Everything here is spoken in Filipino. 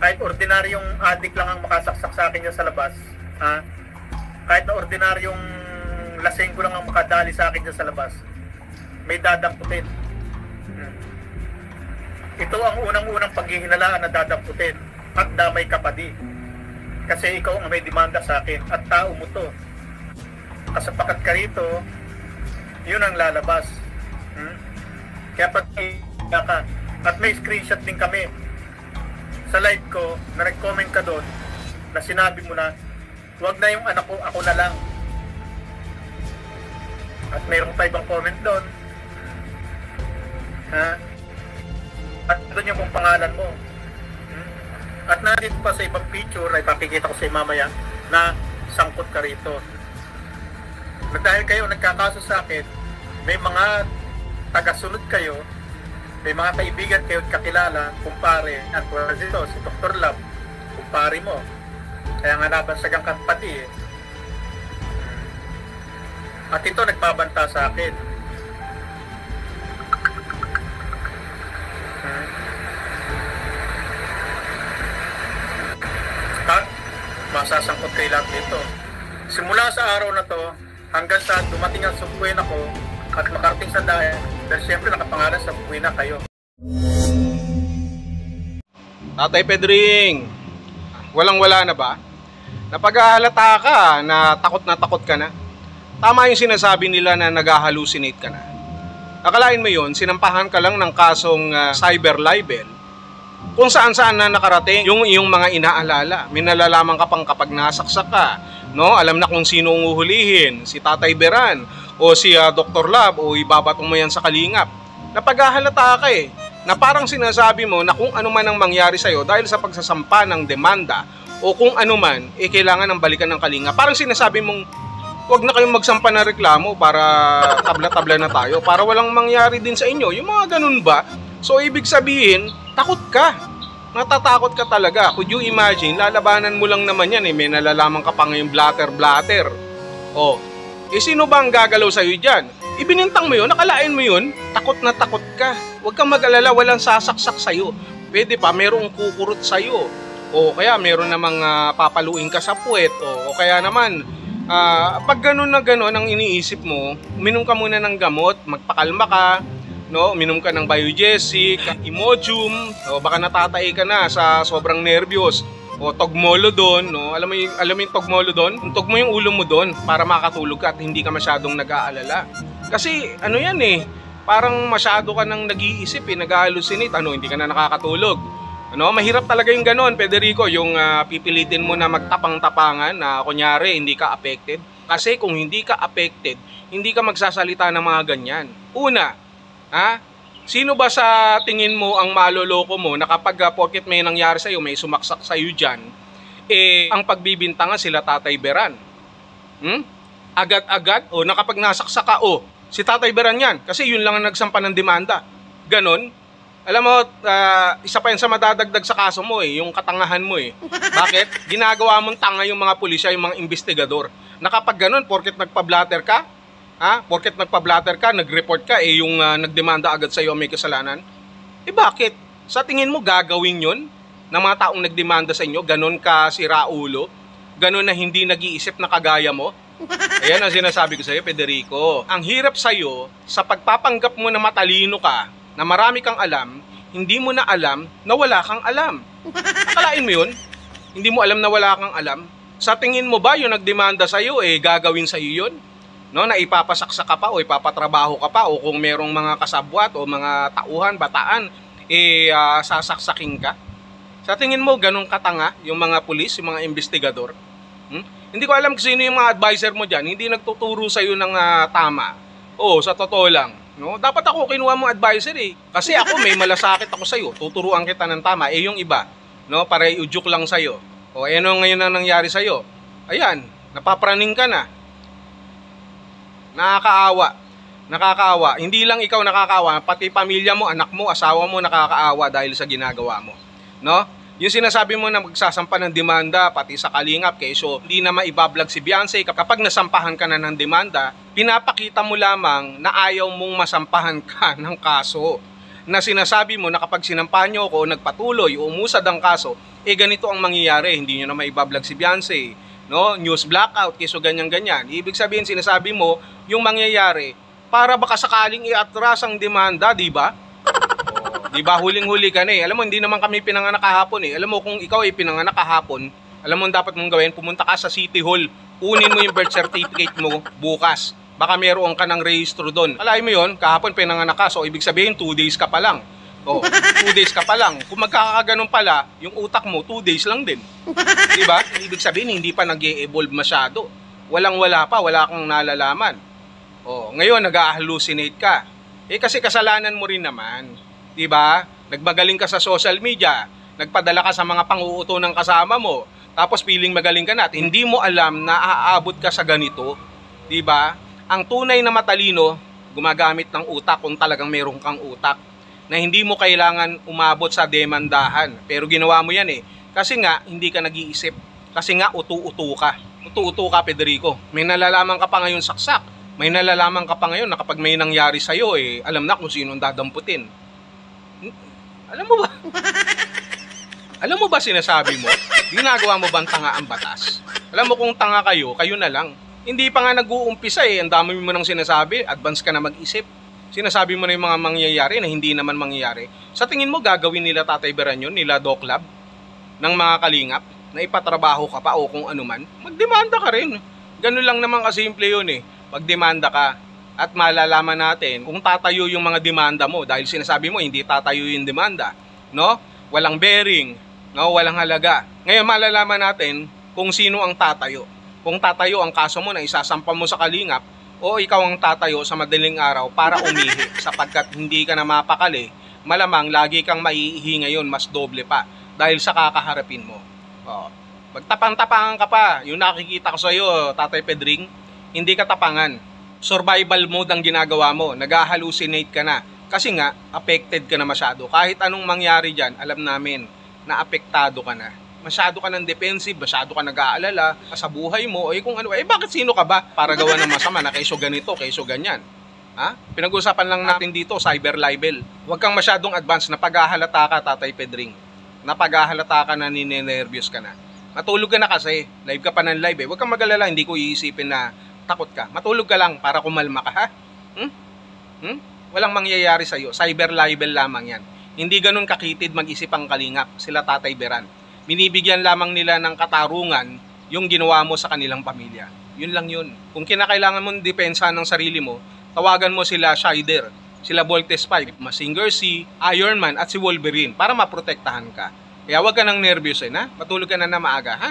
kahit ordinaryong addict lang ang makasaksak sa akin dyan sa labas, ha? Kahit na ordinaryong lasenggo lang ang makadali sa akin dyan sa labas, may dadamputin. Ito ang unang-unang paghihinalaan na dadamputin at damay ka pa di. Kasi ikaw ang may demanda sa akin at tao mo to. Kasapakat ka rito, yun ang lalabas. Kaya pag ka, at may screenshot din kami sa live ko na nag-comment ka doon na sinabi mo na huwag na yung anak ko, ako na lang. At mayroong pa ibang comment doon, ha? At doon yung pangalan mo. At nandito pa sa ibang picture ay papikita ko sa mamaya na sangkot ka rito. Na dahil kayo nagkakaso sa akin, may mga tagasunod kayo, may mga kaibigan kayo at kakilala, kumpare, at wala dito, si Dr. Love, kumpare mo. Kaya nga nabansagang kang pati eh. At ito nagpabanta sa akin. At masasangkot kayo lahat dito. Simula sa araw na to, hanggang sa dumating ang supuin ako at makarating sa dahil, dahil siyempre nakapangalan sa supuin na kayo. Tatay Pedring, walang-wala na ba? Napag-ahalata ka na takot ka na? Tama yung sinasabi nila na nag-hallucinate ka na. Akalain mo yun, sinampahan ka lang ng kasong cyber libel kung saan-saan na nakarating yung iyong mga inaalala. May nalalaman ka pang kapag nasaksak ka, no? Alam na kung sino ang uhulihin, si Tatay Beran o si Dr. Love o ibabatong mo yan sa kalingap. Napag-ahalata ka eh, na parang sinasabi mo na kung ano man ang mangyari sa'yo dahil sa pagsasampa ng demanda o kung ano man, kailangan ng balikan ng kalingap. Parang sinasabi mong huwag na kayong magsampa ng reklamo para tabla-tabla na tayo, para walang mangyari din sa inyo. Yung mga ganun ba? So ibig sabihin, takot ka. Natatakot ka talaga. Could you imagine, lalabanan mo lang naman yan eh. May nalalaman ka pa ngayong blatter. Oh, sino ba ang gagalaw sa'yo dyan? Ibinintang mo yun, nakalain mo yun, takot na takot ka. Huwag kang mag-alala, walang sasaksak sa'yo. Pwede pa, merong kukurot sa'yo. O kaya meron namang papaluin ka sa puwet. O kaya naman, pag ganun na ganun ang iniisip mo, uminom ka muna ng gamot, magpakalma ka, no? Uminom ka ng Biogesic, Imodium, o baka natatay ka na sa sobrang nervyos, o Togmolodon, no? Alam mo yung Togmolodon? Tuntog mo yung ulo mo doon para makatulog ka at hindi ka masyadong nag-aalala. Kasi ano yan eh, parang masyado ka nang nag-iisip eh, nag-hallucinate, hindi ka na nakakatulog. Mahirap talaga yung ganon, Federico, yung pipilitin mo na magtapang-tapangan na kunyari hindi ka affected. Kasi kung hindi ka affected, hindi ka magsasalita ng mga ganyan. Una, sino ba sa tingin mo ang maloloko mo na kapag porket may nangyari sa'yo, may sumaksak sa'yo dyan, ang pagbibintangan sila Tatay Beran? Agad-agad, na kapag nasaksak ka, si Tatay Beran yan, kasi yun lang ang nagsampa ng demanda. Ganon. Alam mo, isa pa yan sa madadagdag sa kaso mo yung katangahan mo Bakit? Ginagawa mong tanga yung mga pulisya, yung mga investigador. Na kapag ganon, porket nagpa-blatter ka, nag-report ka, yung nagdemanda agad sa'yo may kasalanan. Bakit? Sa tingin mo gagawin yun ng mga taong nagdemanda sa inyo? Ganon ka si Raulo? Ganon na hindi nag-iisip na kagaya mo? Ayan ang sinasabi ko sa'yo, Federico. Ang hirap sa'yo, sa pagpapanggap mo na matalino ka, na marami kang alam, hindi mo na alam na wala kang alam. Akalain mo yun? Hindi mo alam na wala kang alam? Sa tingin mo ba yung nagdemanda sa'yo, gagawin sa'yo yun? Na ipapasaksa ka pa o ipapatrabaho ka pa o kung merong mga kasabwat o mga tauhan, bataan, sasaksaking ka? Sa tingin mo, ganun katanga yung mga pulis, yung mga investigador? Hindi ko alam kung sino yung mga advisor mo dyan, hindi nagtuturo sa'yo ng tama. Sa totoo lang. Dapat ako kinuha mong advisor Kasi ako may malasakit ako sa'yo, tuturuan kita ng tama. Yung iba, para i-ujuk lang sa'yo. Ano ngayon ang nangyari sa'yo? Ayan, napapraning ka na. Nakakaawa. Hindi lang ikaw nakakaawa, pati pamilya mo, anak mo, asawa mo nakakaawa dahil sa ginagawa mo. Yung sinasabi mo na magsasampa ng demanda pati sa kalingap, so hindi na maibablog si Beyonce. Kapag nasampahan ka na ng demanda, pinapakita mo lamang na ayaw mong masampahan ka ng kaso. na sinasabi mo na kapag sinampa nyo ako o nagpatuloy o umusad ang kaso, ganito ang mangyayari, hindi nyo na maibablog si Beyonce, no? News blackout, kiso ganyan-ganyan. Ibig sabihin, sinasabi mo yung mangyayari para baka sakaling iatras ang demanda, di ba? Di ba, huling-huli ka na eh. Alam mo, hindi naman kami pinanganak kahapon eh. Alam mo, kung ikaw ay pinanganak kahapon, alam mo, dapat mong gawin, pumunta ka sa City Hall, kunin mo yung birth certificate mo bukas. Baka meron ka ng rehistro doon. Alay mo yun, kahapon pinanganak ka, so ibig sabihin 2 days ka pa lang. 2 days ka pa lang. Kung magkakaganon pala, yung utak mo, 2 days lang din. Di ba? Ibig sabihin, hindi pa nag-e-evolve masyado. Walang-wala pa, wala kang nalalaman. Ngayon, nag-hallucinate ka. Kasi kasalanan mo rin naman. Di ba? Nagmagaling ka sa social media, nagpadala ka sa mga pang-uuto ng kasama mo, tapos piling magaling ka na at hindi mo alam na aabot ka sa ganito. Di ba? Ang tunay na matalino, gumagamit ng utak kung talagang meron kang utak, na hindi mo kailangan umabot sa demandahan. Pero ginawa mo yan eh. Kasi nga, hindi ka nag-iisip. Kasi nga, utu-utu ka. Utu-utu ka, Federico. May nalalaman ka pa ngayon saksak. May nalalaman ka pa ngayon na kapag may nangyari sa'yo, alam na kung sinong dadamputin. Alam mo ba? Alam mo ba sinasabi mo? Ginagawa mo bang tanga ang batas? Alam mo kung tanga kayo, kayo na lang. Hindi pa nga nag-uumpisa eh. Ang dami mo nang sinasabi, advance ka na mag-isip. Sinasabi mo na yung mga mangyayari na hindi naman mangyayari. Sa tingin mo gagawin nila Tatay Beran yun, nila Doc Lab, ng mga kalingap, na ipatrabaho ka pa o kung ano man? Magdemanda ka rin. Ganun lang naman kasimple yun eh. Magdemanda ka. At malalaman natin kung tatayo yung mga demanda mo dahil sinasabi mo hindi tatayo yung demanda, no? Walang bearing, no? Walang halaga. Ngayon malalaman natin kung sino ang tatayo. Kung tatayo ang kaso mo na isasampa mo sa kalingap o ikaw ang tatayo sa madaling araw para umihi sapagkat hindi ka na mapakali, malamang lagi kang maiihi ngayon mas doble pa dahil sa kakaharapin mo. Magtapang-tapangan ka pa. Yung nakikita ko sa iyo, Tatay Pedring, hindi ka tapangan. Survival mode ang ginagawa mo, nag-hallucinate ka na. Kasi nga, affected ka na masyado. Kahit anong mangyari dyan, alam namin na apektado ka na. Masyado ka ng defensive, masyado ka nag-aalala sa buhay mo, kung ano, bakit sino ka ba para gawa ng masama na kayso ganito, kayso ganyan? Pinag-usapan lang natin dito, cyber libel. Huwag kang masyadong advance na paghahalata ka, Tatay Pedring. Na paghahalata ka na, ninenervyos ka na. Matulog ka na kasi, live ka pa ng live Huwag kang mag-alala, hindi ko iisipin na takot ka. Matulog ka lang para kumalma ka, ha? Walang mangyayari sa'yo. Cyber libel lamang yan. Hindi ganun kakitid mag-isip ang kalingap. Sila Tatay Beran. Binibigyan lamang nila ng katarungan yung ginawa mo sa kanilang pamilya. Yun lang yun. Kung kinakailangan mong depensa ng sarili mo, tawagan mo sila Shider, sila Voltes 5, Mazinger C, Iron Man at si Wolverine para maprotektahan ka. Kaya wag ka nang nervyos na. Matulog ka na maaga, ha?